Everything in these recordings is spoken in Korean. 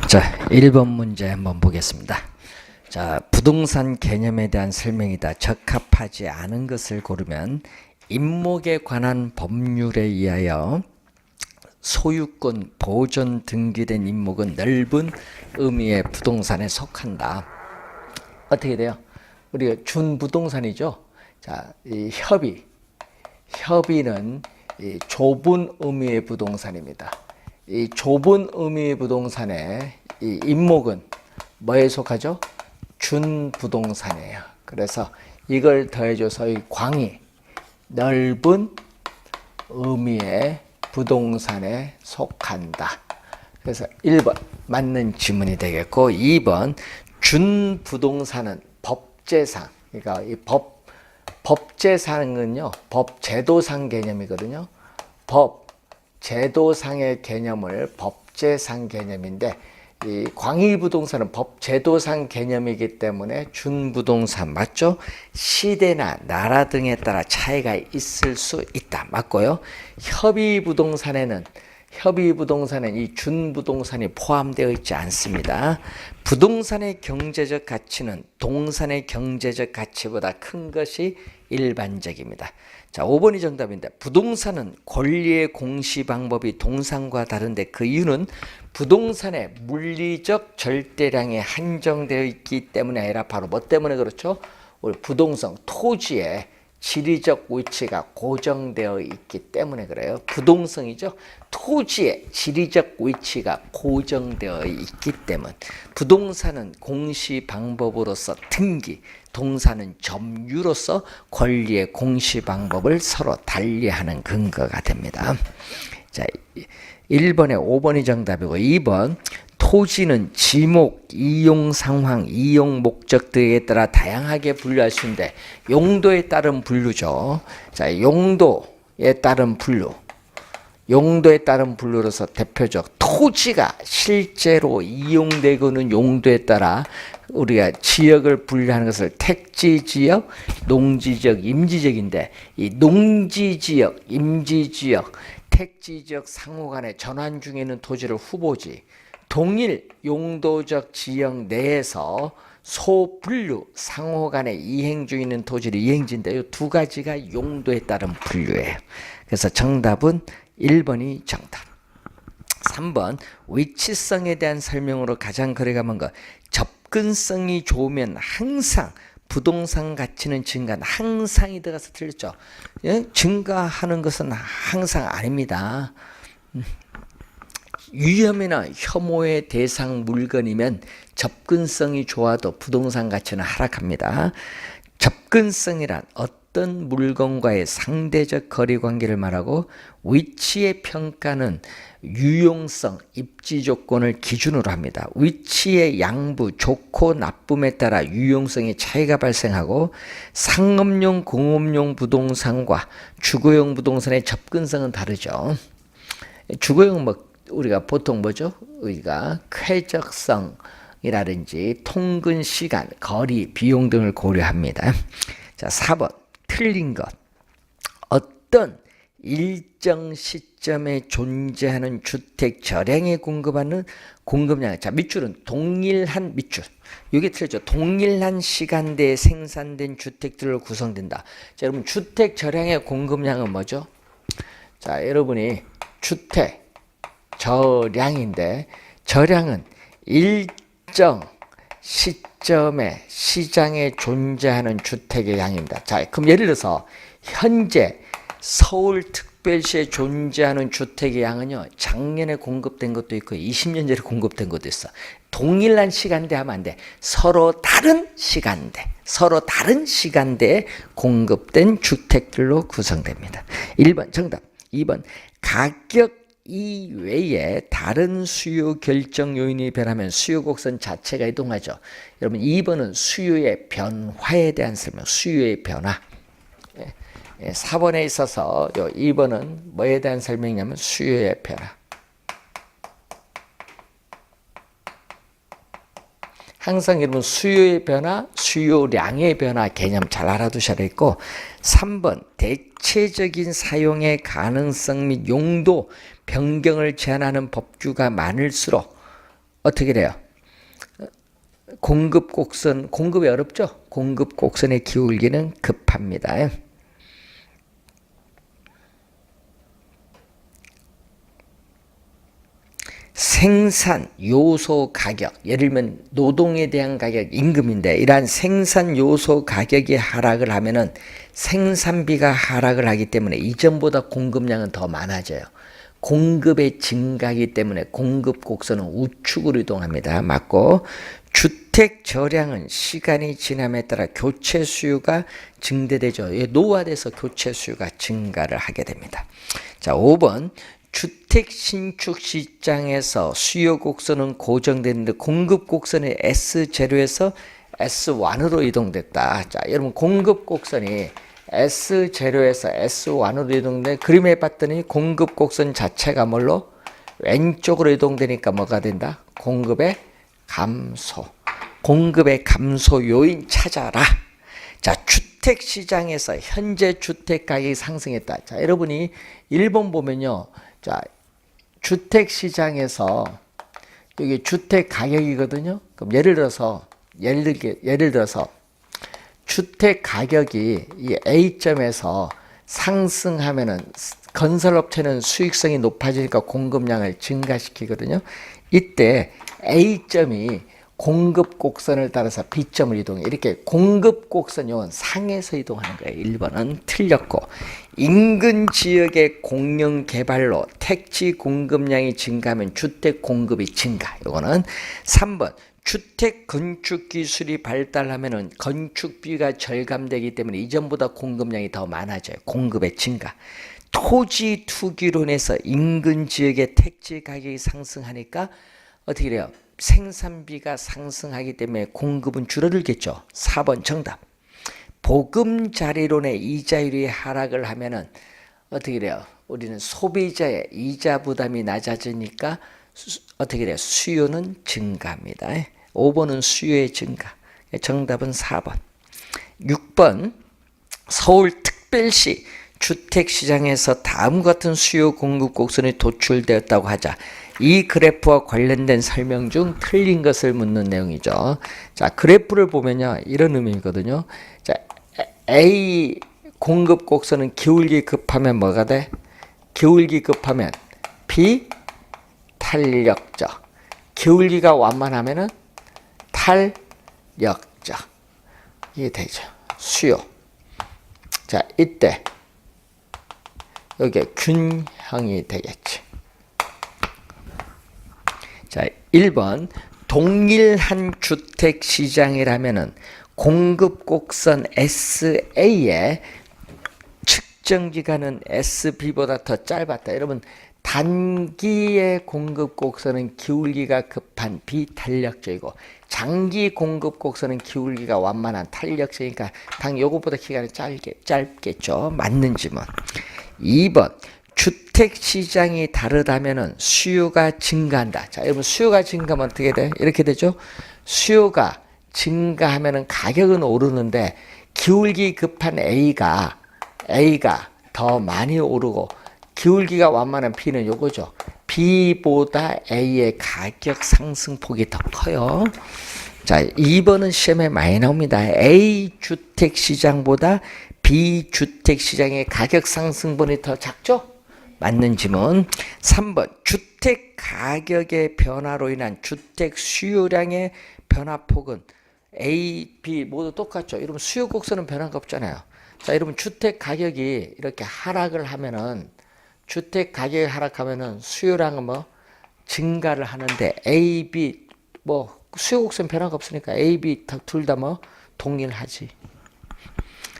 자, 1번 문제 한번 보겠습니다. 자, 부동산 개념에 대한 설명이다. 적합하지 않은 것을 고르면 임목에 관한 법률에 의하여 소유권 보존 등기된 임목은 넓은 의미의 부동산에 속한다. 어떻게 돼요? 우리가 준부동산이죠. 자, 이 협의는 이 좁은 의미의 부동산입니다. 이 좁은 의미의 부동산의 이 임목은 뭐에 속하죠? 준부동산이에요. 그래서 이걸 더해줘서 이 광이 넓은 의미의 부동산에 속한다. 그래서 1번 맞는 지문이 되겠고, 2번 준부동산은 법제상, 그러니까 이 법제상은요, 법제도상 개념이거든요. 제도상의 개념을 법제상 개념인데, 이 광의부동산은 법제도상 개념이기 때문에 준부동산 맞죠? 시대나 나라 등에 따라 차이가 있을 수 있다. 맞고요. 협의부동산에는 이 준부동산이 포함되어 있지 않습니다. 부동산의 경제적 가치는 동산의 경제적 가치보다 큰 것이 일반적입니다. 자, 5번이 정답인데, 부동산은 권리의 공시 방법이 동산과 다른데 그 이유는 부동산의 물리적 절대량이 한정되어 있기 때문에 아니라 바로 뭐 때문에 그렇죠? 우리 부동산, 토지의 지리적 위치가 고정되어 있기 때문에 그래요. 부동산이죠. 토지의 지리적 위치가 고정되어 있기 때문. 부동산은 공시 방법으로서 등기, 동산은 점유로서 권리의 공시 방법을 서로 달리하는 근거가 됩니다. 자, 1번에 5번이 정답이고, 2번 토지는 지목, 이용 상황, 이용 목적 등에 따라 다양하게 분류할 수 있는데 용도에 따른 분류죠. 자, 용도에 따른 분류로서 대표적 토지가 실제로 이용되고는 용도에 따라 우리가 지역을 분류하는 것을 택지지역, 농지지역, 임지지역인데, 이 농지지역, 임지지역, 택지지역 상호 간의 전환 중에 있는 토지를 후보지, 동일 용도적 지역 내에서 소분류 상호 간에 이행 중에 있는 토지를 이행지인데, 이 두 가지가 용도에 따른 분류예요. 그래서 정답은 1번이 정답. 3번 위치성에 대한 설명으로 가장 거리가 먼 것. 접근성이 좋으면 항상 부동산 가치는 증가한다. 항상이 들어가서 틀렸죠. 예? 증가하는 것은 항상 아닙니다. 위험이나 혐오의 대상 물건이면 접근성이 좋아도 부동산 가치는 하락합니다. 접근성이란 어떤 물건과의 상대적 거리 관계를 말하고, 위치의 평가는 유용성, 입지 조건을 기준으로 합니다. 위치의 양부, 좋고 나쁨에 따라 유용성의 차이가 발생하고, 상업용, 공업용 부동산과 주거용 부동산의 접근성은 다르죠. 주거용 우리가 보통 뭐죠? 우리가 쾌적성이라든지 통근 시간, 거리, 비용 등을 고려합니다. 자, 4번 틀린 것. 어떤 일정 시점에 존재하는 주택 절량에 공급하는 공급량. 자, 밑줄은 동일한 밑줄. 이게 틀렸죠. 동일한 시간대에 생산된 주택들로 구성된다. 자, 여러분 주택 절량의 공급량은 뭐죠? 자, 여러분이 주택 절량인데, 절량은 일정 시점에 시장에 존재하는 주택의 양입니다. 자, 그럼 예를 들어서 현재 서울특별시에 존재하는 주택의 양은요, 작년에 공급된 것도 있고 20년 전에 공급된 것도 있어. 동일한 시간대 하면 안 돼. 서로 다른 시간대에 공급된 주택들로 구성됩니다. 1번 정답. 2번 가격 이외에 다른 수요 결정 요인이 변하면 수요 곡선 자체가 이동하죠. 여러분 2번은 수요의 변화에 대한 설명, 수요의 변화. 4번에 있어서 2번은 뭐에 대한 설명이냐면 수요의 변화. 항상 여러분 수요의 변화, 수요량의 변화 개념 잘 알아두셔야 되고, 3번 대체적인 사용의 가능성 및 용도 변경을 제한하는 법규가 많을수록 어떻게 돼요? 공급 곡선, 공급이 어렵죠? 공급 곡선의 기울기는 급합니다. 생산 요소 가격, 예를 들면 노동에 대한 가격, 임금인데 이러한 생산 요소 가격이 하락을 하면은 생산비가 하락을 하기 때문에 이전보다 공급량은 더 많아져요. 공급의 증가이기 때문에 공급 곡선은 우측으로 이동합니다. 맞고, 주택 저량은 시간이 지남에 따라 교체 수요가 증대되죠. 노화돼서 교체 수요가 증가를 하게 됩니다. 자, 5번. 주택 신축 시장에서 수요 곡선은 고정되는데 공급 곡선이 S0에서 S1으로 이동됐다. 자, 여러분 공급 곡선이 S0에서 S1으로 이동돼 그림에 봤더니 공급 곡선 자체가 뭘로? 왼쪽으로 이동되니까 뭐가 된다? 공급의 감소. 공급의 감소 요인 찾아라. 자, 주택 시장에서 현재 주택 가격이 상승했다. 자, 여러분이 1번 보면요. 자, 주택 시장에서 여기 주택 가격이거든요. 그럼 예를 들어서 주택 가격이 이 A점에서 상승하면은 건설업체는 수익성이 높아지니까 공급량을 증가시키거든요. 이때 A점이 공급 곡선을 따라서 B점을 이동해. 이렇게 공급 곡선 요건 상에서 이동하는 거예요. 1번은 틀렸고, 인근 지역의 공영 개발로 택지 공급량이 증가하면 주택 공급이 증가. 요거는 3번. 주택 건축 기술이 발달하면은 건축비가 절감되기 때문에 이전보다 공급량이 더 많아져요. 공급의 증가. 토지 투기론에서 인근 지역의 택지 가격이 상승하니까 어떻게 돼요? 생산비가 상승하기 때문에 공급은 줄어들겠죠. 4번 정답. 보금자리론의 이자율이 하락을 하면은 어떻게 돼요? 우리는 소비자의 이자 부담이 낮아지니까 어떻게 돼요? 수요는 증가합니다. 5번은 수요의 증가. 정답은 4번. 6번. 서울특별시 주택시장에서 다음과 같은 수요 공급 곡선이 도출되었다고 하자. 이 그래프와 관련된 설명 중 틀린 것을 묻는 내용이죠. 자, 그래프를 보면요. 이런 의미거든요. 자, A 공급 곡선은 기울기 급하면 뭐가 돼? 기울기 급하면 B 탄력적. 기울기가 완만하면은 탄력적. 이게 되죠. 수요. 자, 이때 여기에 균형이 되겠지. 자, 1번. 동일한 주택 시장이라면은 공급 곡선 SA의 측정 기간은 SB보다 더 짧았다. 여러분, 단기의 공급 곡선은 기울기가 급한 비탄력적이고 장기 공급 곡선은 기울기가 완만한 탄력적이니까 당 요것보다 기간이 짧겠죠. 맞는지만. 2번. 주택 시장이 다르다면은 수요가 증가한다. 자, 여러분 수요가 증가하면 어떻게 돼? 이렇게 되죠. 수요가 증가하면은 가격은 오르는데 기울기 급한 A가 더 많이 오르고 기울기가 완만한 B는 요거죠. B보다 A의 가격 상승폭이 더 커요. 자, 2번은 시험에 많이 나옵니다. A 주택 시장보다 B 주택 시장의 가격 상승분이 더 작죠? 맞는 지문. 3번. 주택 가격의 변화로 인한 주택 수요량의 변화폭은 A, B 모두 똑같죠. 여러분 수요 곡선은 변화가 없잖아요. 자, 여러분 주택 가격이 이렇게 하락을 하면은 수요량은 뭐 증가를 하는데 A, B 뭐 수요 곡선 변화가 없으니까 A, B 둘 다 뭐 동일하지.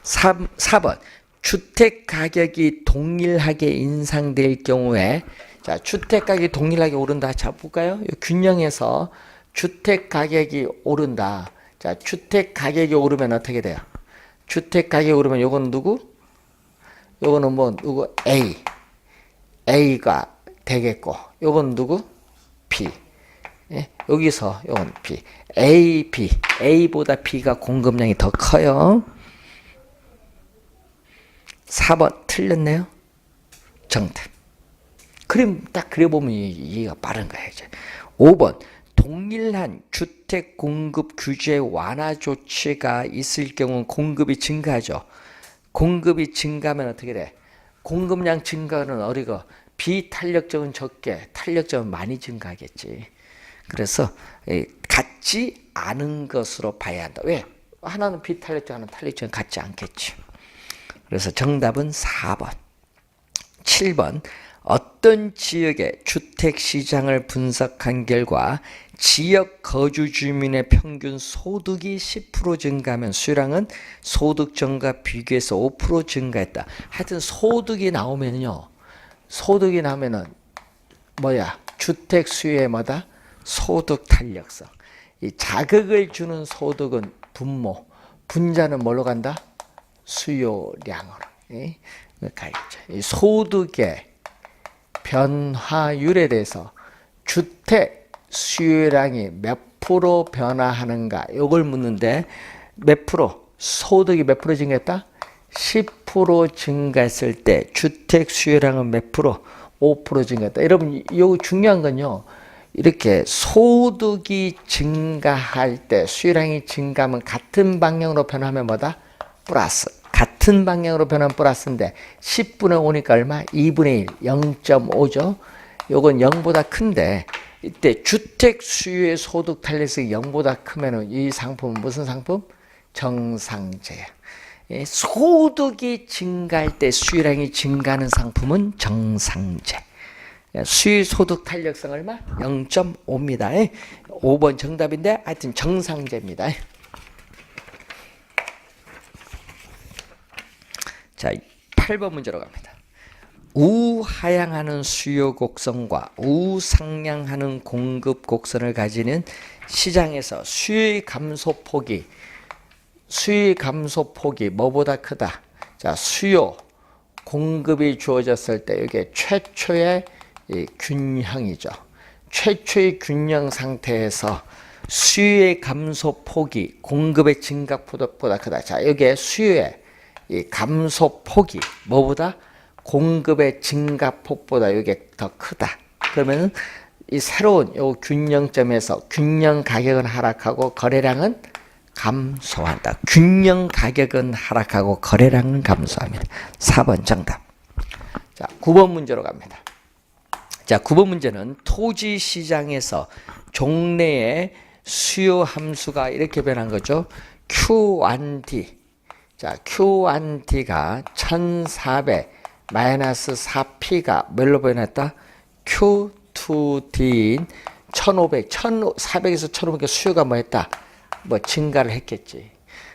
4번. 주택 가격이 동일하게 인상될 경우에, 자, 주택 가격이 동일하게 오른다. 자, 볼까요? 균형에서 주택 가격이 오른다. 자, 주택 가격이 오르면 어떻게 돼요? 주택 가격이 오르면 요거는 누구? 요거는 뭐 누구? A가 되겠고, 요건 누구? B. 예? 여기서 요건 B. A, B. A보다 B가 공급량이 더 커요. 4번 틀렸네요. 정답. 그림 딱 그려보면 이해가 빠른 거예요. 이제. 5번. 동일한 주택 공급 규제 완화 조치가 있을 경우 공급이 증가하죠. 공급이 증가하면 어떻게 돼? 공급량 증가는 어디가? 비탄력적은 적게, 탄력적은 많이 증가하겠지. 그래서 같지 않은 것으로 봐야 한다. 왜? 하나는 비탄력적, 하나는 탄력적은 같지 않겠지. 그래서 정답은 4번. 7번. 어떤 지역의 주택시장을 분석한 결과 지역 거주 주민의 평균 소득이 10% 증가하면 수요량은 소득 전과 비교해서 5% 증가했다. 하여튼 소득이 나오면요. 소득이 나오면은 뭐야? 주택 수요의 뭐다? 소득 탄력성. 이 자극을 주는 소득은 분모, 분자는 뭘로 간다? 수요량으로. 가겠죠. 이 소득의 변화율에 대해서 주택 수요량이 몇 프로 변화하는가 이걸 묻는데 몇 프로? 소득이 몇 프로 증가했다? 10% 증가했을 때 주택 수요량은 몇 프로? 5% 증가했다. 여러분 이거 중요한 건요. 이렇게 소득이 증가할 때 수요량이 증가하면 같은 방향으로 변하면 뭐다? 플러스. 같은 방향으로 변하면 플러스인데 10분의 5니까 얼마? 2분의 1, 0.5죠. 요건 0보다 큰데 이때 주택 수요의 소득 탄력성이 0보다 크면은 이 상품은 무슨 상품? 정상제야. 소득이 증가할 때 수요량이 증가하는 상품은 정상제. 수요 소득 탄력성 얼마? 0.5입니다. 5번 정답인데 하여튼 정상제입니다. 자, 8번 문제로 갑니다. 우하향하는 수요 곡선과 우상향하는 공급 곡선을 가지는 시장에서 수요의 감소폭이 뭐보다 크다? 자, 수요, 공급이 주어졌을 때 이게 최초의 균형이죠. 최초의 균형 상태에서 수요의 감소폭이 공급의 증가폭보다 크다. 자, 여기에 수요의 이 감소폭이 뭐보다? 공급의 증가폭보다 이게 더 크다. 그러면 이 새로운 요 균형점에서 균형 가격은 하락하고 거래량은 감소한다. 균형 가격은 하락하고 거래량은 감소합니다. 4번 정답. 자, 9번 문제로 갑니다. 자, 9번 문제는 토지 시장에서 종래의 수요 함수가 이렇게 변한 거죠. Q1D. 자, Q1D가 1400 마이너스 4P가 뭘로 변했다? Q2D인 1500, 1400에서 1500의 수요가 뭐 했다? 뭐 증가를 했겠지.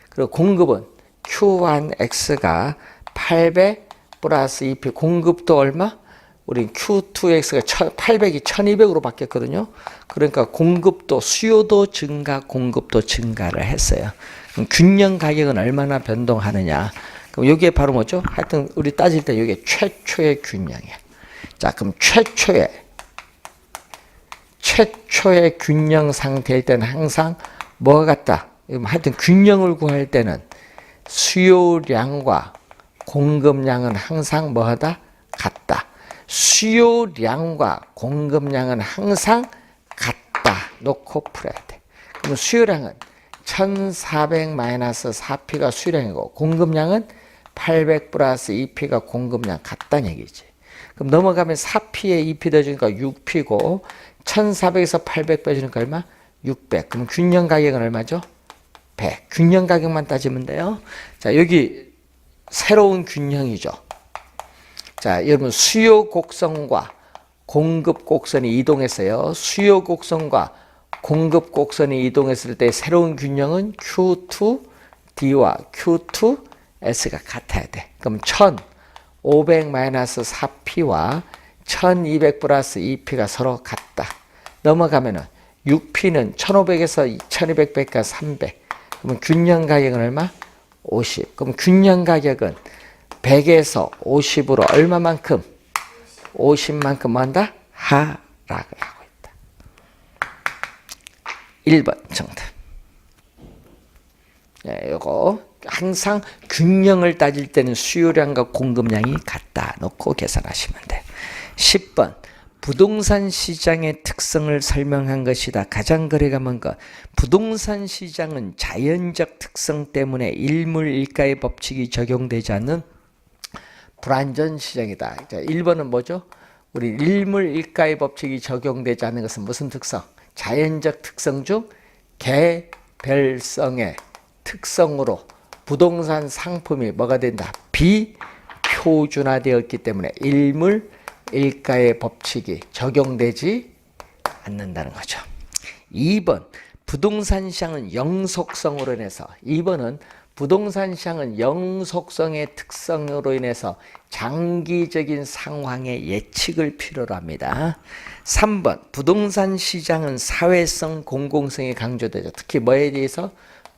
그리고 공급은 Q1X가 800 플러스 2P. 공급도 얼마? 우리 Q2X가 800이 1200으로 바뀌었거든요. 그러니까 공급도, 수요도 증가, 공급도 증가를 했어요. 그럼 균형 가격은 얼마나 변동하느냐. 그럼 여기에 바로 뭐죠? 하여튼 우리 따질 때 이게 최초의 균형이야. 자, 그럼 최초의 균형 상태일 때는 항상 뭐가 같다? 하여튼 균형을 구할 때는 수요량과 공급량은 항상 뭐하다? 같다. 수요량과 공급량은 항상 같다. 놓고 풀어야 돼. 그럼 수요량은 1400 마이너스 4P가 수요량이고 공급량은 800 플러스 2P가 공급량 같다는 얘기지. 그럼 넘어가면 4P에 2P 더주니까 6P고 1400에서 800 빼주니까 얼마? 600. 그럼 균형 가격은 얼마죠? 100. 균형 가격만 따지면 돼요. 자, 여기 새로운 균형이죠. 자, 여러분 수요 곡선과 공급 곡선이 이동했어요. 수요 곡선과 공급 곡선이 이동했을 때 새로운 균형은 Q2D와 Q2S가 같아야 돼. 그럼 1500 마이너스 4P와 1200 플러스 2P가 서로 같다. 넘어가면은 6P는 1500에서 1200 빼니까 300. 그러면 균형 가격은 얼마? 50. 그럼 균형 가격은 100에서 50으로 얼마만큼? 50만큼 뭐 한다? 하락을 하고 있다. 1번 정답. 네, 요거 항상 균형을 따질 때는 수요량과 공급량이 같다 놓고 계산하시면 돼. 10번 부동산 시장의 특성을 설명한 것이다. 가장 거래가 뭔가? 부동산 시장은 자연적 특성 때문에 일물일가의 법칙이 적용되지 않는 불완전 시장이다. 자, 1번은 뭐죠? 우리 일물일가의 법칙이 적용되지 않는 것은 무슨 특성? 자연적 특성 중 개별성의 특성으로 부동산 상품이 뭐가 된다? 비표준화되었기 때문에 일물일가의 법칙이 적용되지 않는다는 거죠. 2번, 부동산 시장은 영속성으로 인해서 2번은 부동산 시장은 영속성의 특성으로 인해서 장기적인 상황의 예측을 필요로 합니다. 3번, 부동산 시장은 사회성, 공공성이 강조되죠. 특히 뭐에 대해서?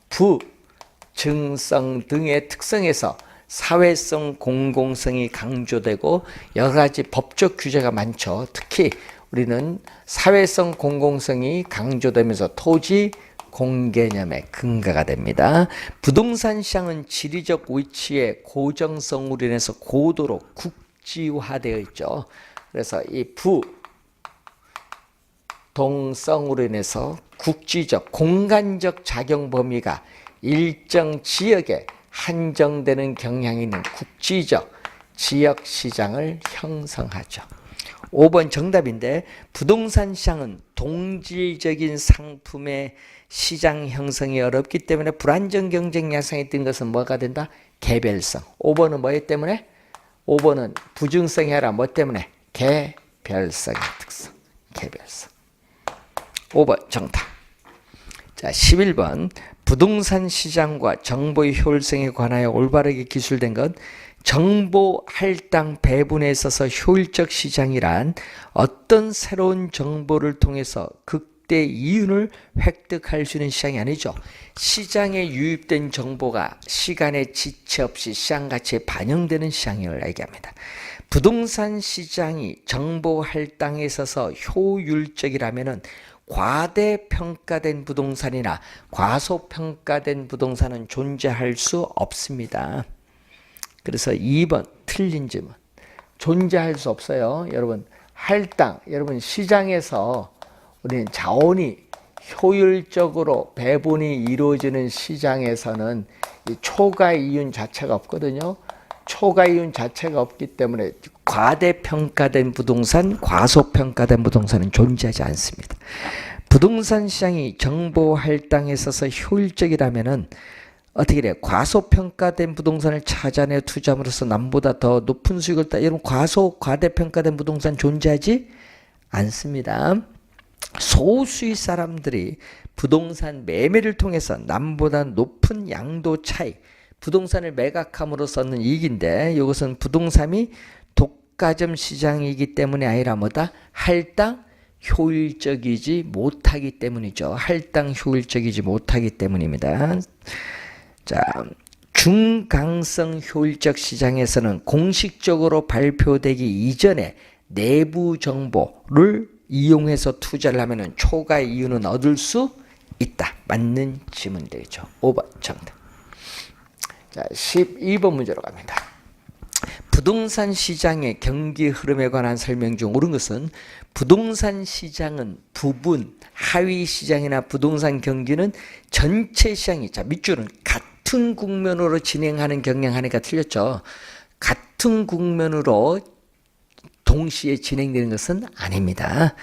부증성 등의 특성에서 사회성, 공공성이 강조되고 여러 가지 법적 규제가 많죠. 특히 우리는 사회성, 공공성이 강조되면서 토지 공개념의 근거가 됩니다. 부동산 시장은 지리적 위치의 고정성으로 인해서 고도로 국지화되어 있죠. 그래서 이 부동성으로 인해서 국지적, 공간적 작용 범위가 일정 지역에 한정되는 경향이 있는 국지적 지역 시장을 형성하죠. 5번 정답인데, 부동산 시장은 동질적인 상품의 시장 형성이 어렵기 때문에 불안정 경쟁 양상이 뜬 것은 뭐가 된다? 개별성. 5번은 뭐에 때문에? 5번은 부증성이 아니라 뭐 때문에? 개별성의 특성. 개별성. 5번 정답. 자, 11번. 부동산 시장과 정보의 효율성에 관하여 올바르게 기술된 것. 정보 할당 배분에 있어서 효율적 시장이란 어떤 새로운 정보를 통해서 극대 이윤을 획득할 수 있는 시장이 아니죠. 시장에 유입된 정보가 시간의 지체 없이 시장 가치에 반영되는 시장을 얘기합니다. 부동산 시장이 정보 할당에 있어서 효율적이라면은 과대평가된 부동산이나 과소평가된 부동산은 존재할 수 없습니다. 그래서 2번 틀린 질문. 존재할 수 없어요. 여러분, 할당, 여러분 시장에서 우리는 자원이 효율적으로 배분이 이루어지는 시장에서는 이 초과 이윤 자체가 없거든요. 초과 이윤 자체가 없기 때문에 과대평가된 부동산, 과소평가된 부동산은 존재하지 않습니다. 부동산 시장이 정보 할당에 있어서 효율적이라면은 어떻게 돼요? 과소평가된 부동산을 찾아내 투자함으로써 남보다 더 높은 수익을 따. 여러분, 과대평가된 부동산 존재하지 않습니다. 소수의 사람들이 부동산 매매를 통해서 남보다 높은 양도 차익, 부동산을 매각함으로써 얻는 이익인데, 이것은 부동산이 독과점 시장이기 때문에 아니라 뭐다? 할당 효율적이지 못하기 때문이죠. 할당 효율적이지 못하기 때문입니다. 자, 중강성 효율적 시장에서는 공식적으로 발표되기 이전에 내부 정보를 이용해서 투자를 하면 초과 이윤은 얻을 수 있다. 맞는 질문들이죠. 5번 정답. 자, 12번 문제로 갑니다. 부동산 시장의 경기 흐름에 관한 설명 중 옳은 것은 부동산 시장은 부분, 하위 시장이나 부동산 경기는 전체 시장이, 자, 밑줄은 같은 국면으로 진행하는 경향하니까 틀렸죠. 같은 국면으로 동시에 진행되는 것은 아닙니다.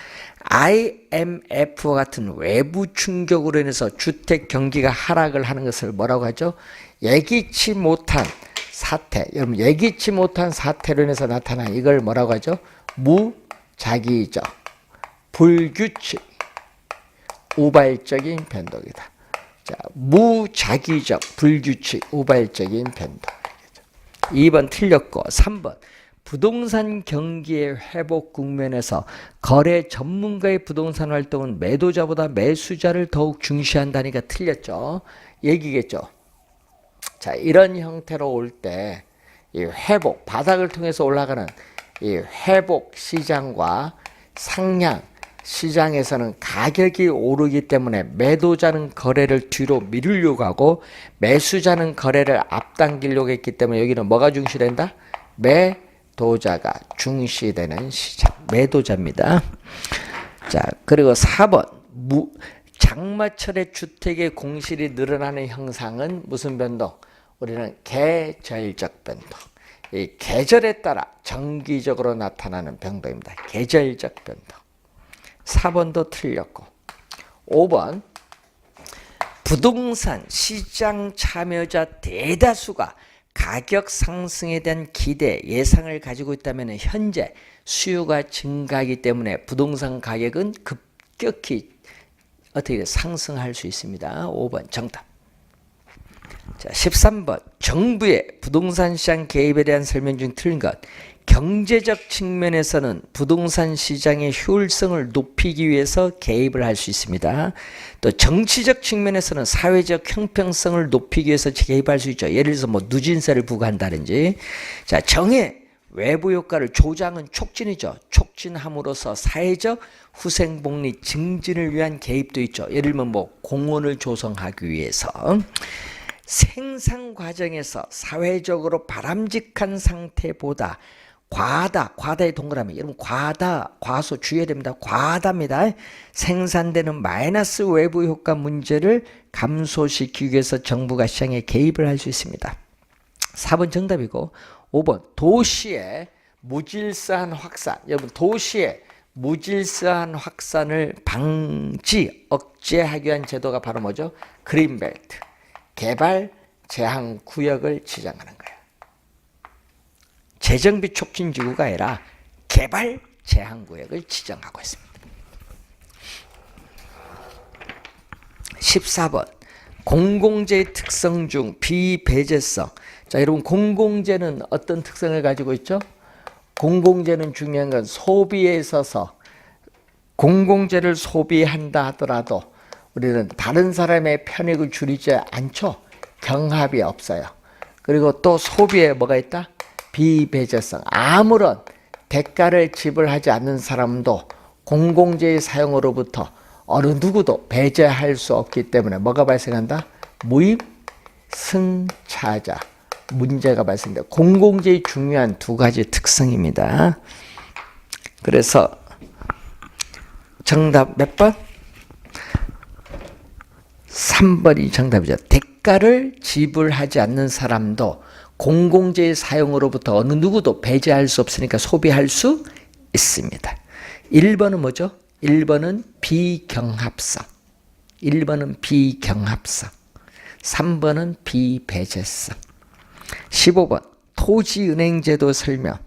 IMF와 같은 외부 충격으로 인해서 주택 경기가 하락을 하는 것을 뭐라고 하죠? 예기치 못한 사태. 여러분, 예기치 못한 사태로 인해서 나타난 이걸 뭐라고 하죠? 무작위적, 불규칙, 우발적인 변동이다. 자, 무작위적, 불규칙, 우발적인 변동. 2번 틀렸고, 3번. 부동산 경기의 회복 국면에서 거래 전문가의 부동산 활동은 매도자보다 매수자를 더욱 중시한다니까 틀렸죠. 얘기겠죠. 자, 이런 형태로 올 때 이 회복, 바닥을 통해서 올라가는 이 회복 시장과 상향 시장에서는 가격이 오르기 때문에 매도자는 거래를 뒤로 미루려고 하고 매수자는 거래를 앞당기려고 했기 때문에 여기는 뭐가 중시된다? 매도자의 매도자가 중시되는 시장, 매도자입니다. 자, 그리고 4번 장마철에 주택의 공실이 늘어나는 형상은 무슨 변동? 우리는 계절적 변동. 이 계절에 따라 정기적으로 나타나는 변동입니다. 계절적 변동. 4번도 틀렸고 5번 부동산 시장 참여자 대다수가 가격 상승에 대한 기대, 예상을 가지고 있다면 현재 수요가 증가하기 때문에 부동산 가격은 급격히 어떻게 상승할 수 있습니다. 5번 정답. 자, 13번 정부의 부동산 시장 개입에 대한 설명 중 틀린 것. 경제적 측면에서는 부동산 시장의 효율성을 높이기 위해서 개입을 할 수 있습니다. 또 정치적 측면에서는 사회적 형평성을 높이기 위해서 개입할 수 있죠. 예를 들어서 뭐 누진세를 부과한다든지. 자, 정의 외부 효과를 조장은 촉진이죠. 촉진함으로써 사회적 후생복리 증진을 위한 개입도 있죠. 예를 들면 뭐 공원을 조성하기 위해서. 생산 과정에서 사회적으로 바람직한 상태보다 과다의 동그라미. 여러분 과소 주의해야 됩니다. 과다입니다. 생산되는 마이너스 외부 효과 문제를 감소시키기 위해서 정부가 시장에 개입을 할 수 있습니다. 4번 정답이고 5번 도시의 무질서한 확산. 여러분 도시의 무질서한 확산을 방지, 억제하기 위한 제도가 바로 뭐죠? 그린벨트. 개발 제한 구역을 지정하는 거예요. 재정비 촉진지구가 아니라 개발 제한 구역을 지정하고 있습니다. 14번 공공재의 특성 중 비배제성. 자, 여러분 공공재는 어떤 특성을 가지고 있죠? 공공재는 중요한 건 소비에 있어서 공공재를 소비한다 하더라도 우리는 다른 사람의 편익을 줄이지 않죠. 경합이 없어요. 그리고 또 소비에 뭐가 있다? 비배제성. 아무런 대가를 지불하지 않는 사람도 공공재의 사용으로부터 어느 누구도 배제할 수 없기 때문에 뭐가 발생한다? 무입, 승차자. 문제가 발생된다. 공공재의 중요한 두 가지 특성입니다. 그래서 정답 몇 번? 3번이 정답이죠. 대가를 지불하지 않는 사람도 공공재의 사용으로부터 어느 누구도 배제할 수 없으니까 소비할 수 있습니다. 1번은 뭐죠? 1번은 비경합성. 1번은 비경합성. 3번은 비배제성. 15번 토지은행제도 설명.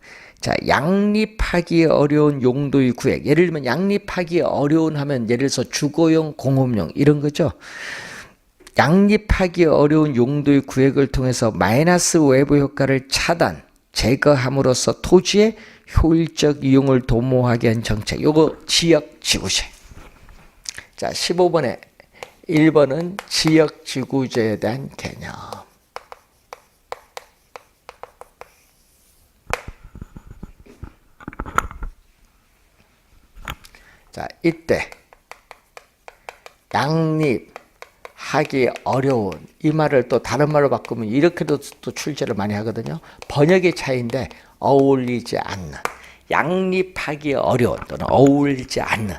자, 양립하기 어려운 용도의 구역. 예를 들면 양립하기 어려운 하면 예를 들어서 주거용, 공업용 이런 거죠. 양립하기 어려운 용도의 구역을 통해서 마이너스 외부 효과를 차단, 제거함으로써 토지의 효율적 이용을 도모하게 한 정책. 요거 지역지구제. 자, 15번에 1번은 지역지구제에 대한 개념. 자, 이때 양립하기 어려운 이 말을 또 다른 말로 바꾸면 이렇게도 또 출제를 많이 하거든요. 번역의 차이인데 어울리지 않는, 양립하기 어려운 또는 어울리지 않는.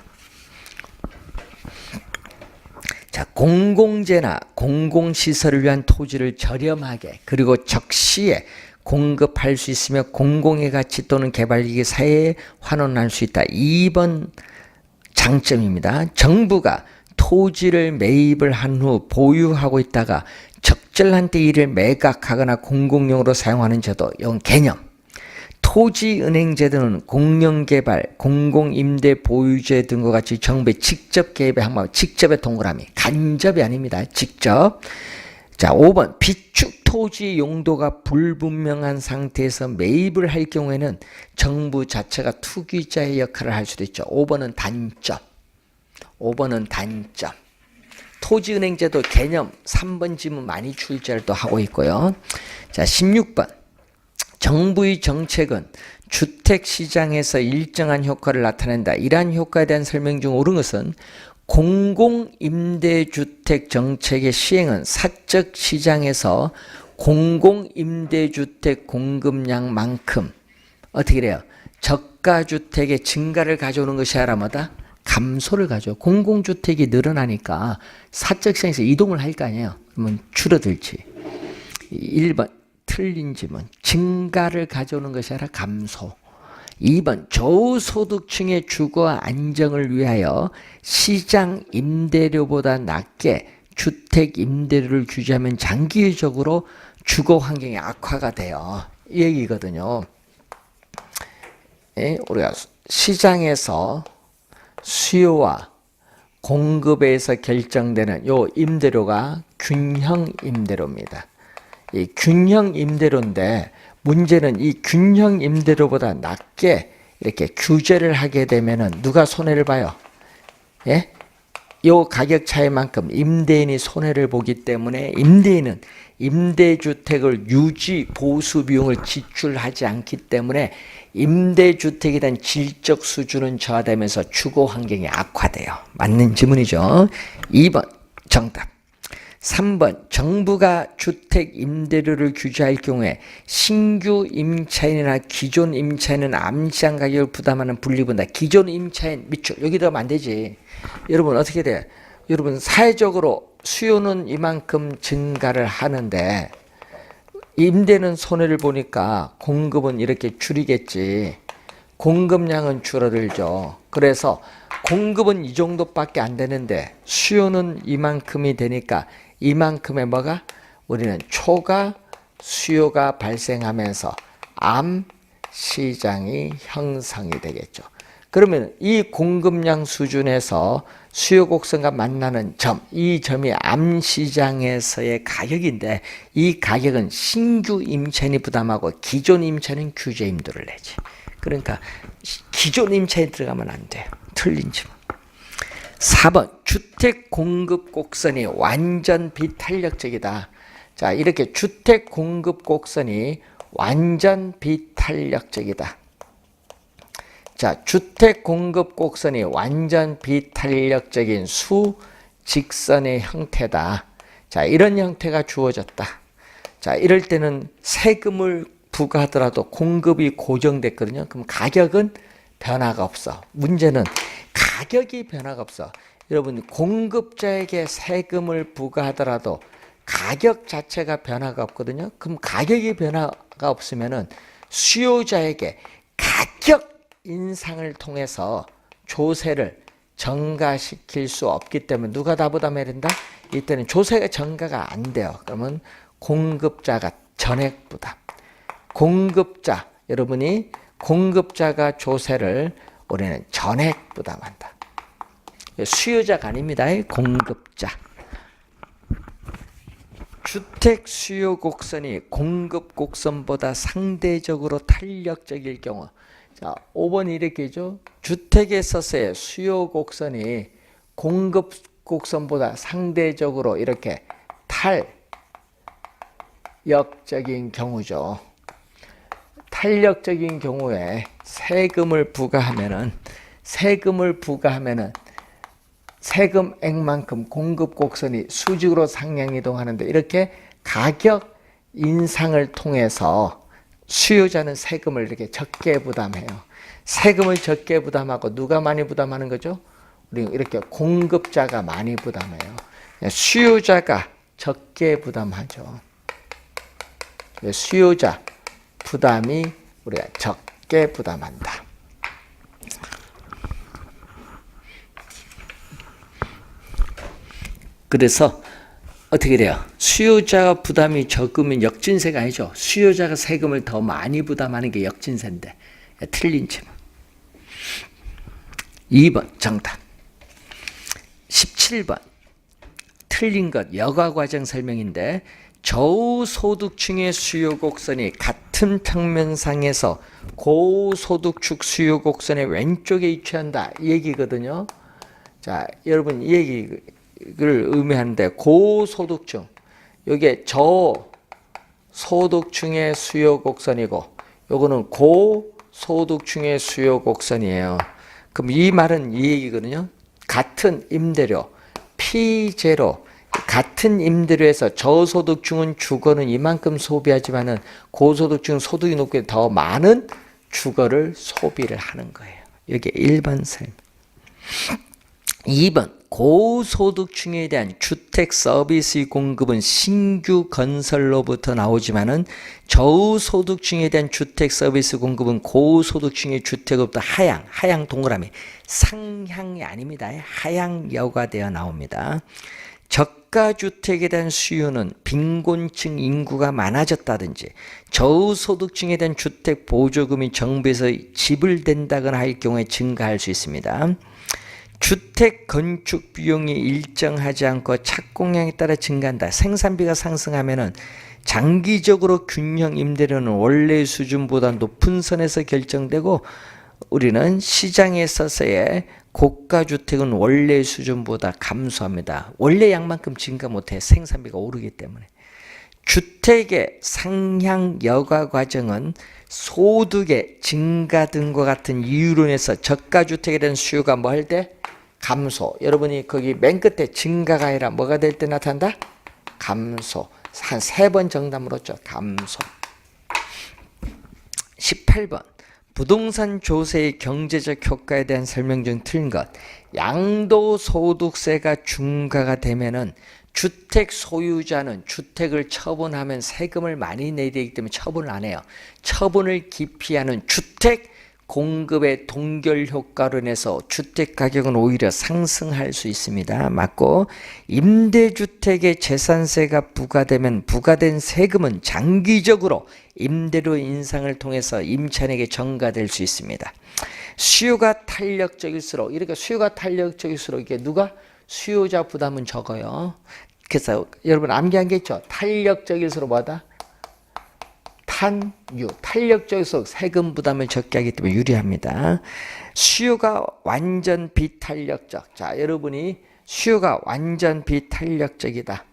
자, 공공재나 공공시설을 위한 토지를 저렴하게 그리고 적시에 공급할 수 있으며 공공의 가치 또는 개발이익이 사회에 환원할 수 있다. 2번 장점입니다. 정부가 토지를 매입을 한 후 보유하고 있다가 적절한 때 이를 매각하거나 공공용으로 사용하는 제도. 이건 개념. 토지은행제도는 공영개발, 공공임대 보유제 등과 같이 정부의 직접 개입의 항목, 직접의 동그라미, 간접이 아닙니다. 직접. 자, 5번 비축 토지 용도가 불분명한 상태에서 매입을 할 경우에는 정부 자체가 투기자의 역할을 할 수도 있죠. 5번은 단점. 5번은 단점. 토지은행제도 개념 3번 지문 많이 출제를 또 하고 있고요. 자, 16번. 정부의 정책은 주택시장에서 일정한 효과를 나타낸다. 이러한 효과에 대한 설명 중 옳은 것은 공공임대주택 정책의 시행은 사적 시장에서 공공임대주택 공급량만큼 어떻게 돼요? 저가주택의 증가를 가져오는 것이 아니라 뭐다? 감소를 가져요. 공공주택이 늘어나니까 사적 시장에서 이동을 할 거 아니에요. 그러면 줄어들지. 1번 틀린 질문. 증가를 가져오는 것이 아니라 감소. 2번 저소득층의 주거 안정을 위하여 시장 임대료보다 낮게 주택 임대료를 규제하면 장기적으로 주거 환경이 악화가 돼요. 이 얘기거든요. 예, 우리가 시장에서 수요와 공급에서 결정되는 요 임대료가 균형 임대료입니다. 이 균형 임대료인데 문제는 이 균형 임대료보다 낮게 이렇게 규제를 하게 되면은 누가 손해를 봐요? 예? 요 가격 차이만큼 임대인이 손해를 보기 때문에 임대인은 임대주택을 유지 보수 비용을 지출하지 않기 때문에 임대주택에 대한 질적 수준은 저하되면서 주거 환경이 악화돼요. 맞는 질문이죠. 2번 정답. 3번 정부가 주택 임대료를 규제할 경우에 신규 임차인이나 기존 임차인은 암시장 가격을 부담하는 분리분다. 기존 임차인 밑줄 여기 들어가면 안 되지. 여러분 어떻게 돼요? 여러분 사회적으로 수요는 이만큼 증가를 하는데 임대는 손해를 보니까 공급은 이렇게 줄이겠지. 공급량은 줄어들죠. 그래서 공급은 이 정도밖에 안 되는데 수요는 이만큼이 되니까 이만큼의 뭐가? 우리는 초과 수요가 발생하면서 암 시장이 형성이 되겠죠. 그러면 이 공급량 수준에서 수요 곡선과 만나는 점, 이 점이 암 시장에서의 가격인데 이 가격은 신규 임차인이 부담하고 기존 임차인은 규제 임대를 내지. 그러니까 기존 임차인 들어가면 안 돼요. 틀린 질문. 4번 주택 공급 곡선이 완전 비탄력적이다. 자, 이렇게 주택 공급 곡선이 완전 비탄력적이다. 자, 주택 공급 곡선이 완전 비탄력적인 수직선의 형태다. 자, 이런 형태가 주어졌다. 자, 이럴 때는 세금을 부과하더라도 공급이 고정됐거든요. 그럼 가격은 변화가 없어. 문제는 가격이 변화가 없어. 여러분 공급자에게 세금을 부과하더라도 가격 자체가 변화가 없거든요. 그럼 가격이 변화가 없으면은 수요자에게 가격 인상을 통해서 조세를 전가시킬 수 없기 때문에 누가 다 부담해야 된다? 이때는 조세가 전가가 안 돼요. 그러면 공급자가 전액 부담. 공급자, 여러분이 공급자가 조세를 우리는 전액 부담한다. 수요자가 아닙니다. 공급자. 주택 수요 곡선이 공급 곡선보다 상대적으로 탄력적일 경우, 자, 5번이 이렇게죠. 주택에 있어서의 수요 곡선이 공급 곡선보다 상대적으로 이렇게 탄력적인 경우죠. 탄력적인 경우에 세금을 부과하면은 세금액만큼 공급 곡선이 수직으로 상향 이동하는데 이렇게 가격 인상을 통해서 수요자는 세금을 이렇게 적게 부담해요. 세금을 적게 부담하고 누가 많이 부담하는 거죠? 우리 이렇게 공급자가 많이 부담해요. 수요자가 적게 부담하죠. 수요자 부담이 우리가 적게 부담한다. 그래서 어떻게 돼요? 수요자가 부담이 적으면 역진세가 아니죠. 수요자가 세금을 더 많이 부담하는 게 역진세인데 틀린 질문. 2번 정답. 17번 틀린 것 여가과정 설명인데 저소득층의 수요 곡선이 같은 평면상에서 고소득층 수요 곡선의 왼쪽에 위치한다 이 얘기거든요. 자, 여러분 이 얘기를 의미하는데 고소득층, 이게 저소득층의 수요 곡선이고 요거는 고소득층의 수요 곡선이에요. 그럼 이 말은 이 얘기거든요. 같은 임대료 P0 같은 임대료에서 저소득층은 주거는 이만큼 소비하지만은 고소득층은 소득이 높게 더 많은 주거를 소비를 하는 거예요. 이게 1번 설명. 2번 고소득층에 대한 주택 서비스 공급은 신규 건설로부터 나오지만은 저소득층에 대한 주택 서비스 공급은 고소득층의 주택으로부터 하향 동그라미 상향이 아닙니다. 하향여가 되어 나옵니다. 저가주택에 대한 수요는 빈곤층 인구가 많아졌다든지 저소득층에 대한 주택 보조금이 정부에서 지불된다거나 할 경우에 증가할 수 있습니다. 주택 건축 비용이 일정하지 않고 착공량에 따라 증가한다. 생산비가 상승하면은 장기적으로 균형 임대료는 원래 수준보다 높은 선에서 결정되고 우리는 시장에서의 고가 주택은 원래 수준보다 감소합니다. 원래 양만큼 증가 못해 생산비가 오르기 때문에. 주택의 상향 여가 과정은 소득의 증가 등과 같은 이유로 인해서 저가 주택에 대한 수요가 뭐 할 때? 감소. 여러분이 거기 맨 끝에 증가가 아니라 뭐가 될 때 나타난다? 감소. 한 3번 정답 물었죠. 감소. 18번. 부동산 조세의 경제적 효과에 대한 설명 중 틀린 것. 양도소득세가 중과가 되면은 주택 소유자는 주택을 처분하면 세금을 많이 내야 되기 때문에 처분을 안 해요. 처분을 기피하는 주택 공급의 동결 효과로 인해서 주택 가격은 오히려 상승할 수 있습니다. 맞고, 임대주택에 재산세가 부과되면 부과된 세금은 장기적으로 임대료 인상을 통해서 임차인에게 전가될 수 있습니다. 수요가 탄력적일수록, 이렇게 수요가 탄력적일수록 이게 누가? 수요자 부담은 적어요. 그래서 여러분 암기한 게 있죠? 탄력적일수록 뭐다? 탄력적일수록 세금 부담을 적게 하기 때문에 유리합니다. 수요가 완전 비탄력적. 자, 여러분이 수요가 완전 비탄력적이다.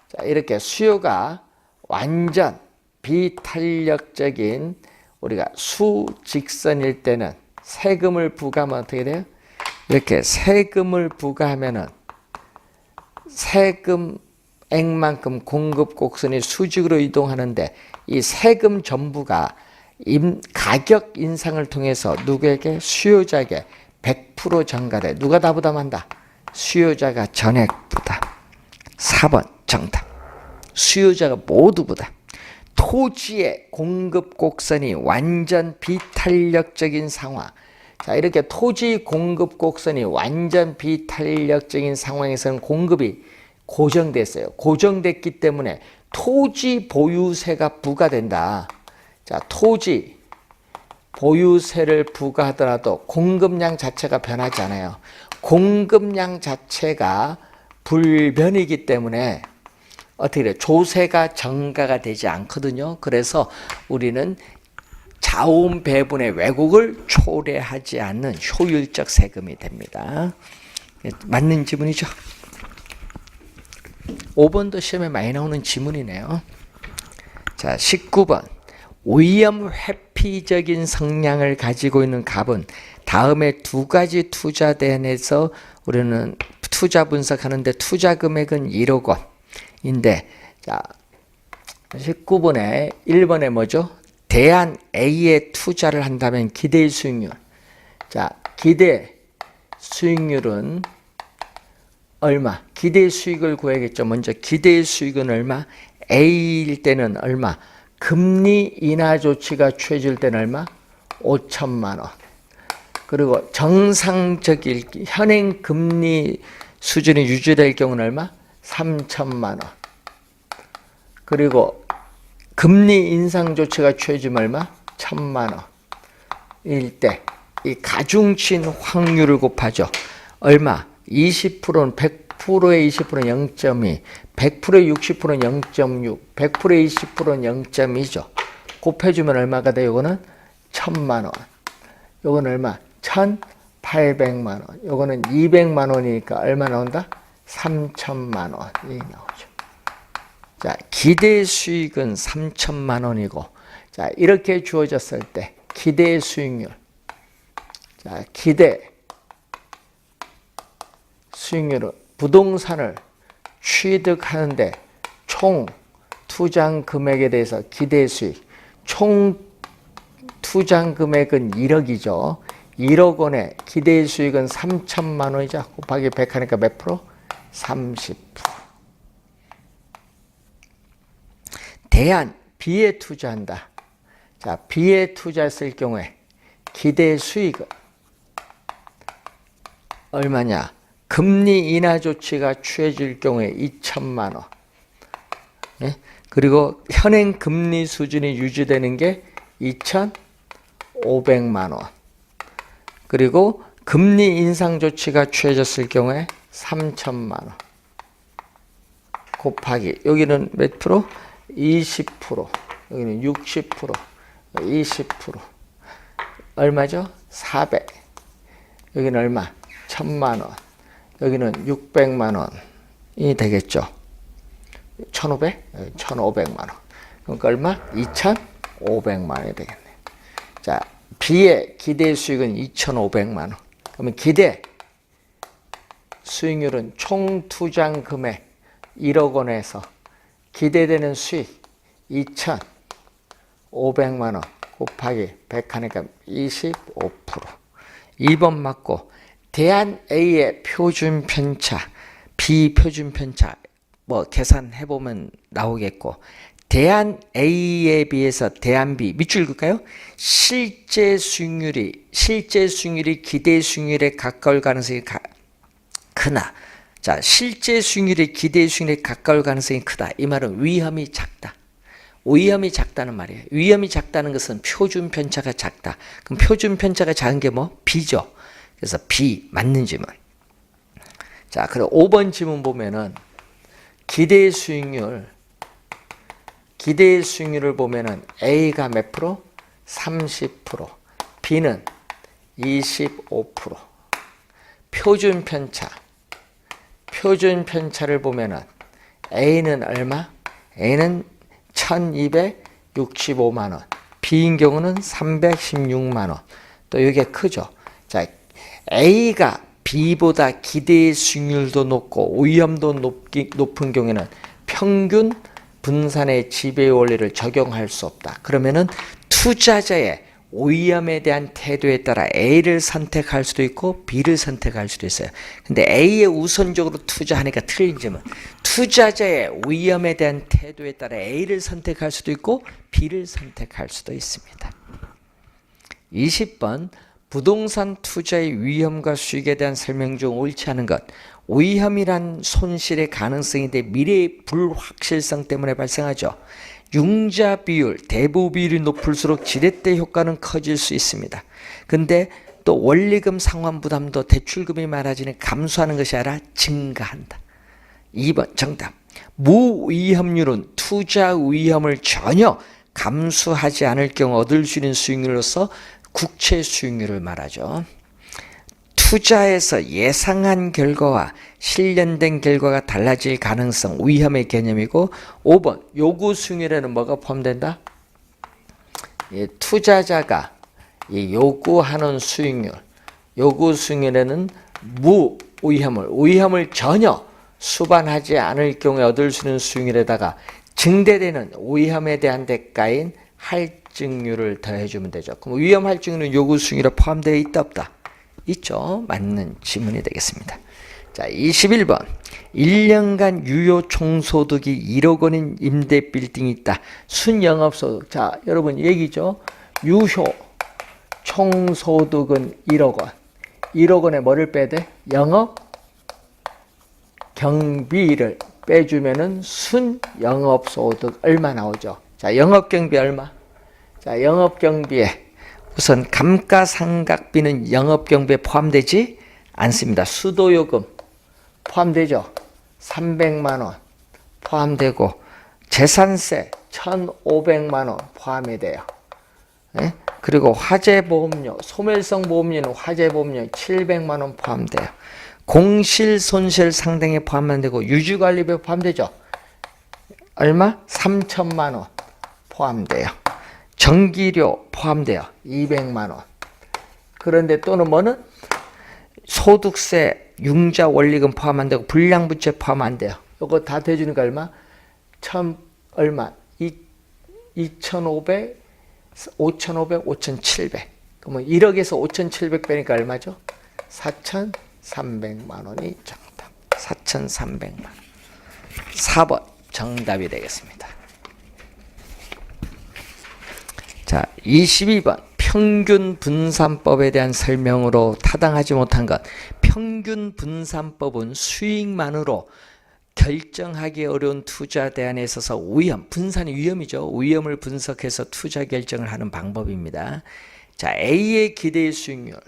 자, 이렇게 수요가 완전 비탄력적인 우리가 수직선일 때는 세금을 부과하면 어떻게 돼요? 이렇게 세금을 부과하면은 세금액만큼 공급 곡선이 수직으로 이동하는데 이 세금 전부가 가격 인상을 통해서 누구에게? 수요자에게 100% 전가돼. 누가 다 부담한다? 수요자가 전액 부담. 4번 정답. 수요자가 모두 부담. 토지의 공급 곡선이 완전 비탄력적인 상황. 자, 이렇게 토지 공급 곡선이 완전 비탄력적인 상황에서는 공급이 고정됐어요. 고정됐기 때문에 토지 보유세가 부과된다. 자, 토지 보유세를 부과하더라도 공급량 자체가 변하지 않아요. 공급량 자체가 불변이기 때문에 어떻게 돼요? 조세가 전가가 되지 않거든요. 그래서 우리는 자원 배분의 왜곡을 초래하지 않는 효율적 세금이 됩니다. 맞는 지문이죠? 5번도 시험에 많이 나오는 지문이네요. 자, 19번. 오염 회피적인 성향을 가지고 있는 갑은 다음에 2가지 투자 대안에서 우리는 투자 분석하는데 투자 금액은 1억 원인데, 자, 19번에 1번에 뭐죠? 대안 A에 투자를 한다면 기대 수익률. 자, 기대 수익률은 얼마? 기대 수익을 구해야겠죠. 먼저 기대 수익은 얼마? A일 때는 얼마? 금리 인하 조치가 취해질 때는 얼마? 5천만 원. 그리고 정상적일 현행 금리 수준이 유지될 경우는 얼마? 3천만 원. 그리고 금리 인상 조치가 취해지면 얼마? 1,000만 원일 때 이 가중친 확률을 곱하죠. 얼마? 20%는 100%의 20%는 0.2, 100%의 60%는 0.6, 100%의 20%는 0.2죠. 곱해주면 얼마가 돼요? 요거는 1,000만 원. 요거는 얼마? 1,800만 원. 요거는 200만 원이니까 얼마 나온다? 3,000만 원이 나오죠. 자, 기대 수익은 3,000만 원이고, 자, 이렇게 주어졌을 때 기대 수익률. 자, 기대 수익률은 부동산을 취득하는데 총 투자 금액에 대해서 기대 수익, 총 투자 금액은 1억이죠. 1억 원에 기대 수익은 3천만 원이죠. 곱하기 100 하니까 몇 프로? 30%. 대안 B에 투자한다. 자, B에 투자했을 경우에 기대 수익은 얼마냐? 금리 인하 조치가 취해질 경우에 2천만 원. 예? 그리고 현행 금리 수준이 유지되는 게 2,500만 원. 그리고 금리 인상 조치가 취해졌을 경우에 3천만 원. 곱하기 여기는 몇 프로? 20%. 여기는 60%. 20%. 얼마죠? 400. 여기는 얼마? 1,000만 원. 여기는 600만 원이 되겠죠. 1,500? 1,500만 원. 그러니까 얼마? 2,500만 원이 되겠네요. 자, B의 기대 수익은 2,500만 원. 그러면 기대 수익률은 총 투자 금액 1억 원에서 기대되는 수익 2,500만 원 곱하기 100 하니까 25%. 2번 맞고 대안 A의 표준 편차, B 표준 편차 뭐 계산해 보면 나오겠고 대안 A에 비해서 대안 B 밑줄 그을까요? 실제 수익률이 기대 수익률에 가까울 가능성이 크나. 자, 실제 수익률이 기대 수익률에 가까울 가능성이 크다. 이 말은 위험이 작다. 위험이 작다는 말이에요. 위험이 작다는 것은 표준 편차가 작다. 그럼 표준 편차가 작은 게 뭐? B죠. 그래서 B 맞는 질문. 자, 그리고 5번 질문 보면은 기대 수익률을 보면은 A가 몇 프로? 30%, B는 25%. 표준 편차를 보면은 A는 얼마? A는 1,265만 원. B인 경우는 316만 원. 또 이게 크죠. 자, A가 B보다 기대 수익률도 높고 위험도 높은 경우에는 평균 분산의 지배 원리를 적용할 수 없다. 그러면은 투자자의 위험에 대한 태도에 따라 A를 선택할 수도 있고 B를 선택할 수도 있어요. 근데 A에 우선적으로 투자하니까 틀린 점은 투자자의 위험에 대한 태도에 따라 A를 선택할 수도 있고 B를 선택할 수도 있습니다. 20번 부동산 투자의 위험과 수익에 대한 설명 중 옳지 않은 것. 위험이란 손실의 가능성인데 미래의 불확실성 때문에 발생하죠. 융자 비율, 대부 비율이 높을수록 지렛대 효과는 커질 수 있습니다. 근데 또 원리금 상환 부담도 대출금이 많아지는 감소하는 것이 아니라 증가한다. 2번 정답. 무위험률은 투자 위험을 전혀 감수하지 않을 경우 얻을 수 있는 수익률로서 국채 수익률을 말하죠. 투자에서 예상한 결과와 실현된 결과가 달라질 가능성, 위험의 개념이고 5번 요구 수익률에는 뭐가 포함된다? 투자자가 요구하는 수익률, 요구 수익률에는 위험을 전혀 수반하지 않을 경우에 얻을 수 있는 수익률에다가 증대되는 위험에 대한 대가인 할증률을 더해주면 되죠. 그럼 위험 할증률은 요구 수익률에 포함되어 있다 없다? 있죠. 맞는 질문이 되겠습니다. 자, 21번 1년간 유효 총소득이 1억 원인 임대 빌딩이 있다. 순영업소득. 자, 여러분 얘기죠. 유효 총소득은 1억 원. 1억 원에 뭐를 빼야 돼? 영업 경비를 빼주면은 순영업소득 얼마 나오죠? 자, 영업경비 얼마? 자, 영업경비에 우선 감가상각비는 영업경비에 포함되지 않습니다. 수도요금 포함되죠. 300만 원 포함되고 재산세 1,500만 원 포함이 돼요. 네? 그리고 화재보험료, 소멸성 보험료는 화재보험료 700만 원 포함돼요. 공실손실 상당에 포함만 되고 유지관리비에 포함되죠. 얼마? 3천만 원 포함돼요. 전기료 포함돼요. 200만 원. 그런데 또는 뭐는 소득세, 융자 원리금 포함 안 되고 불량부채 포함 안 돼요. 이거 다 대주니까 얼마? 2,500, 5,500, 5,700. 그러면 1억에서 5,700 빼니까 얼마죠? 4,300만 원이 정답. 4,300만 원. 4번 정답이 되겠습니다. 자, 22번 평균 분산법에 대한 설명으로 타당하지 못한 것. 평균 분산법은 수익만으로 결정하기 어려운 투자 대안에 있어서 위험, 분산이 위험이죠. 위험을 분석해서 투자 결정을 하는 방법입니다. 자, A의 기대 수익률.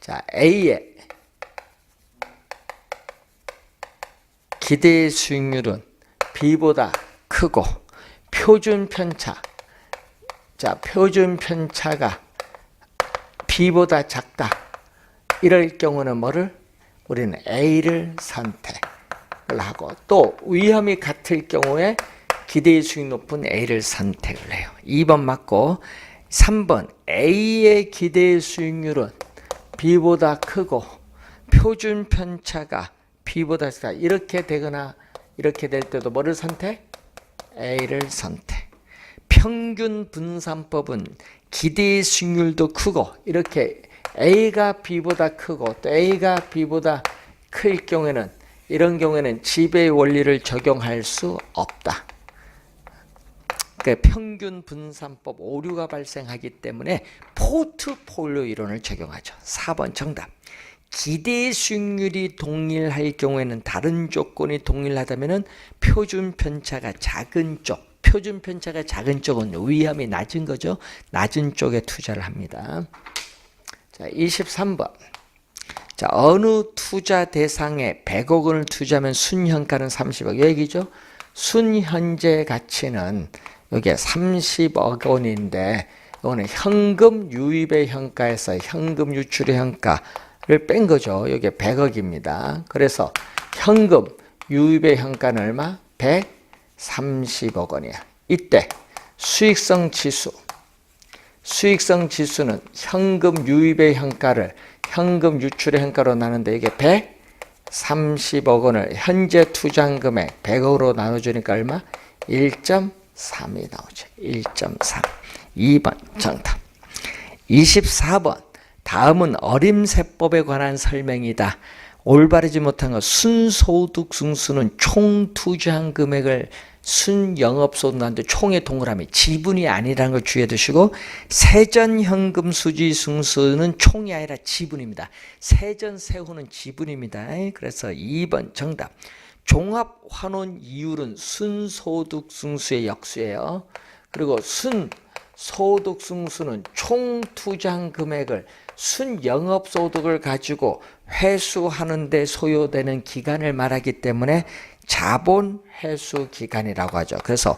자, A의 기대 수익률은 B보다 크고 표준 편차. 자, 표준 편차가 B보다 작다. 이럴 경우는 뭐를? 우리는 A를 선택을 하고, 또 위험이 같을 경우에 기대 수익 높은 A를 선택을 해요. 2번 맞고, 3번 A의 기대 수익률은 B보다 크고 표준 편차가 B보다 작다. 이렇게 되거나 이렇게 될 때도 뭐를 선택? A를 선택. 평균 분산법은 기대 수익률도 크고 이렇게 A가 B보다 크고 또 A가 B보다 클 경우에는, 이런 경우에는 지배 원리를 적용할 수 없다. 그러니까 평균 분산법 오류가 발생하기 때문에 포트폴리오 이론을 적용하죠. 4번 정답. 기대 수익률이 동일할 경우에는, 다른 조건이 동일하다면 표준 편차가 작은 쪽, 표준 편차가 작은 쪽은 위험이 낮은 거죠. 낮은 쪽에 투자를 합니다. 자, 23번. 자, 어느 투자 대상에 100억 원을 투자하면 순현가는 30억. 얘기죠. 순현재 가치는 여기에 30억 원인데, 이거는 현금 유입의 현가에서 현금 유출의 현가를 뺀 거죠. 여기에 100억입니다. 그래서 현금 유입의 현가는 얼마? 130억 원이야. 이때 수익성 지수. 수익성 지수는 현금 유입의 현가를 현금 유출의 현가로 나누는데, 이게 130억 원을 현재 투자한 금액 100억으로 나눠주니까 얼마? 1.3이 나오죠. 1.3. 2번 정답. 24번. 다음은 어림세법에 관한 설명이다. 올바르지 못한 것. 순소득 승수는 총 투자한 금액을 순영업소득한테 총의 동그라미, 지분이 아니라는 걸 주의해 두시고, 세전현금 수지 승수는 총이 아니라 지분입니다. 세전세후는 지분입니다. 그래서 2번 정답. 종합환원 이율은 순소득 승수의 역수예요. 그리고 순소득 승수는 총 투자한 금액을 순영업소득을 가지고 회수하는 데 소요되는 기간을 말하기 때문에 자본 회수 기간이라고 하죠. 그래서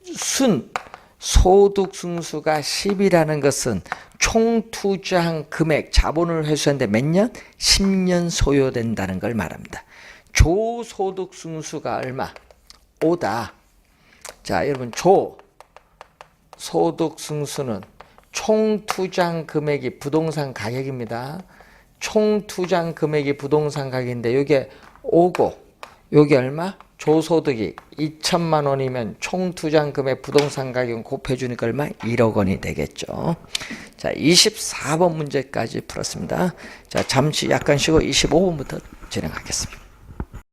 순소득 승수가 10이라는 것은 총 투자한 금액, 자본을 회수하는데 몇 년? 10년 소요된다는 걸 말합니다. 조소득 승수가 얼마? 5다. 자, 여러분, 조소득 승수는 총 투자한 금액이 부동산 가격입니다. 총 투자한 금액이 부동산 가격인데, 이게 5고 여기 얼마? 조소득이 2천만 원이면 총 투자한 금액 부동산 가격은 곱해주니까 얼마? 1억 원이 되겠죠. 자, 24번 문제까지 풀었습니다. 자, 잠시 약간 쉬고 25번부터 진행하겠습니다.